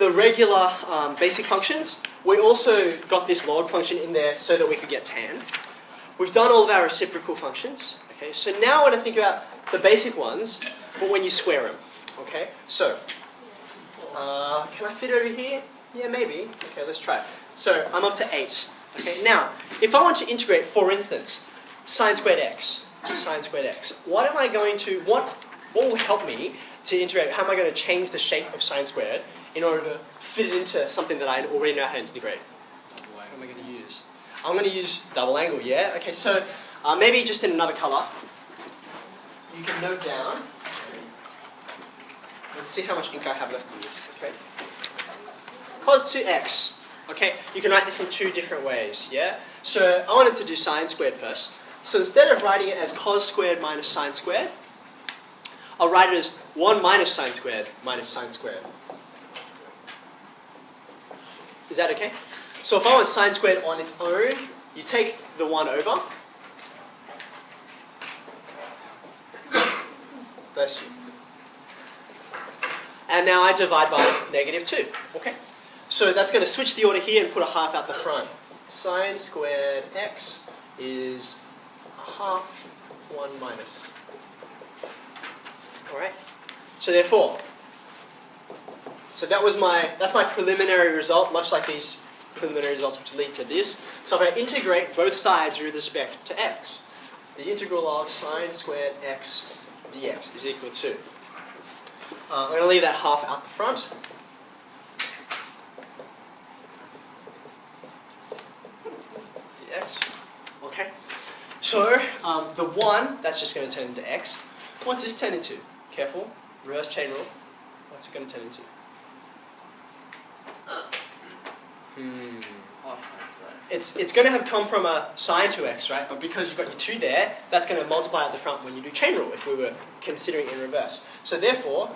the regular basic functions, we also got this log function in there so that we could get tan. We've done all of our reciprocal functions. Okay, so now I want to think about the basic ones, but when you square them. Okay, so can I fit over here? Yeah, maybe. Okay, let's try. So I'm up to 8. Okay, now if I want to integrate, for instance, sine squared x, what am I going to? What will help me to integrate? How am I going to change the shape of sine squared in order to fit it into something that I already know how to integrate? What am I going to use? I'm going to use double angle. Yeah. Okay. So maybe just in another color. You can note down. Let's see how much ink I have left in this. Okay. Cos 2x. Okay. You can write this in 2 different ways. Yeah. So I wanted to do sine squared first. So instead of writing it as cos squared minus sine squared, I'll write it as 1 minus sine squared minus sine squared. Is that okay? So if I want sine squared on its own, you take the 1 over. Bless you. And now I divide by -2. Okay? So that's going to switch the order here and put a half out the front. Sine squared x is a half 1 minus. Alright? So therefore, that's my preliminary result, much like these preliminary results which lead to this. So if I integrate both sides with respect to x, the integral of sine squared x dx is equal to, I'm going to leave that half out the front. Dx. Okay. So the 1, that's just going to turn into x. What's this turn into? Careful. Reverse chain rule. What's it going to turn into? It's going to have come from a sine 2x, right? But because you've got your 2 there, that's going to multiply at the front when you do chain rule, if we were considering in reverse. So therefore,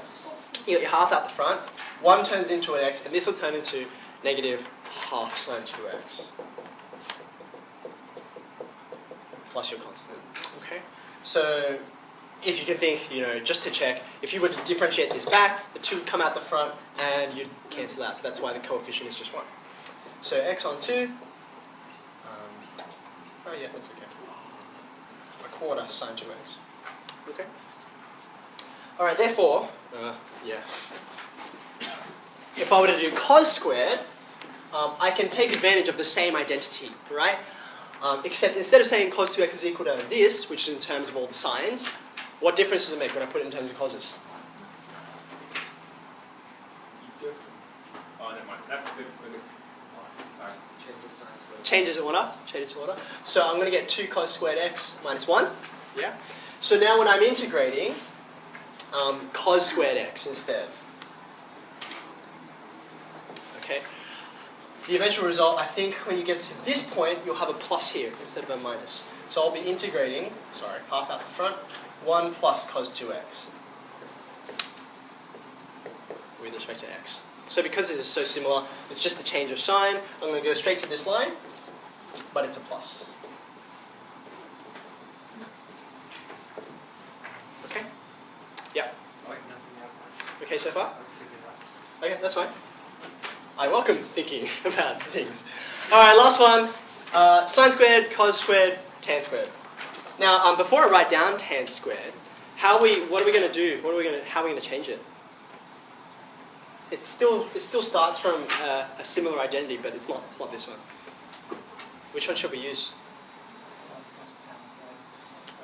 you got your half out the front, 1 turns into an x, and this will turn into negative half sine 2x. Plus your constant. Okay? So if you can think, just to check, if you were to differentiate this back, the 2 would come out the front and you'd cancel out. So that's why the coefficient is just 1. So x on 2. Oh yeah, that's okay. A quarter sine 2x. Okay. All right. Therefore, if I were to do cos squared, I can take advantage of the same identity, right? Except instead of saying cos 2x is equal to this, which is in terms of all the sines, what difference does it make when I put it in terms of coses? Oh, never mind. That's good. Sorry. Changes order. So I'm going to get 2 cos squared x minus 1. Yeah. So now when I'm integrating, cos squared x instead. Okay. The eventual result, I think, when you get to this point, you'll have a plus here instead of a minus. So I'll be integrating, half out the front, 1 plus cos 2x with respect to x. So because this is so similar, it's just a change of sign. I'm going to go straight to this line, but it's a plus. Okay? Yeah. Okay so far? Okay, that's fine. I welcome thinking about things. Alright, last one. Sine squared, cos squared, tan squared. Now, before I write down tan squared, what are we going to do? How are we going to change it? It still starts from a similar identity, but it's not this one. Which one should we use?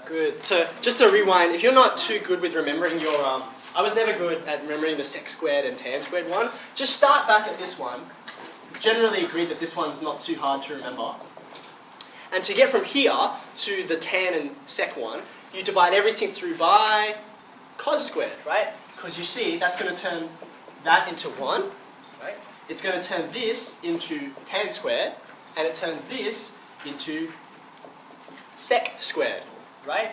Good. So just to rewind, if you're not too good with remembering your, I was never good at remembering the sec squared and tan squared one. Just start back at this one. It's generally agreed that this one's not too hard to remember. And to get from here to the tan and sec one, you divide everything through by cos squared, right? Because you see, that's going to turn that into 1, right? It's going to turn this into tan squared, and it turns this into sec squared, right?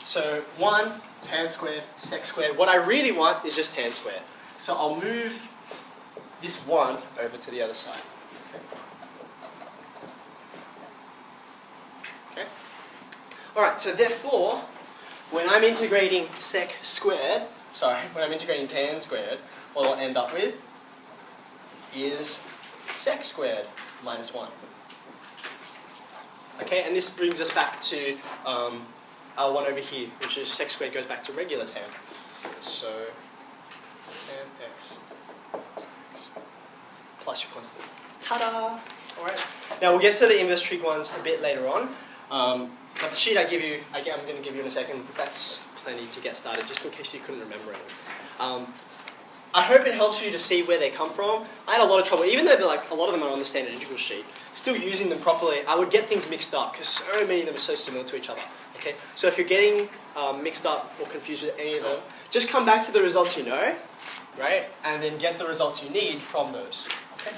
So 1, tan squared, sec squared. What I really want is just tan squared. So I'll move this 1 over to the other side. Okay? Alright, so therefore, when I'm integrating tan squared, what I'll end up with is sec squared minus 1. Okay, and this brings us back to our one over here, which is sec squared goes back to regular tan. So tan x plus your constant. Ta-da! Alright. Now we'll get to the inverse trig ones a bit later on. But the sheet I'm going to give you in a second, that's plenty to get started, just in case you couldn't remember it. I hope it helps you to see where they come from. I had a lot of trouble, even though a lot of them are on the standard integral sheet, still using them properly, I would get things mixed up because so many of them are so similar to each other. Okay, so if you're getting mixed up or confused with any of them, just come back to the results you know, right, and then get the results you need from those. Okay.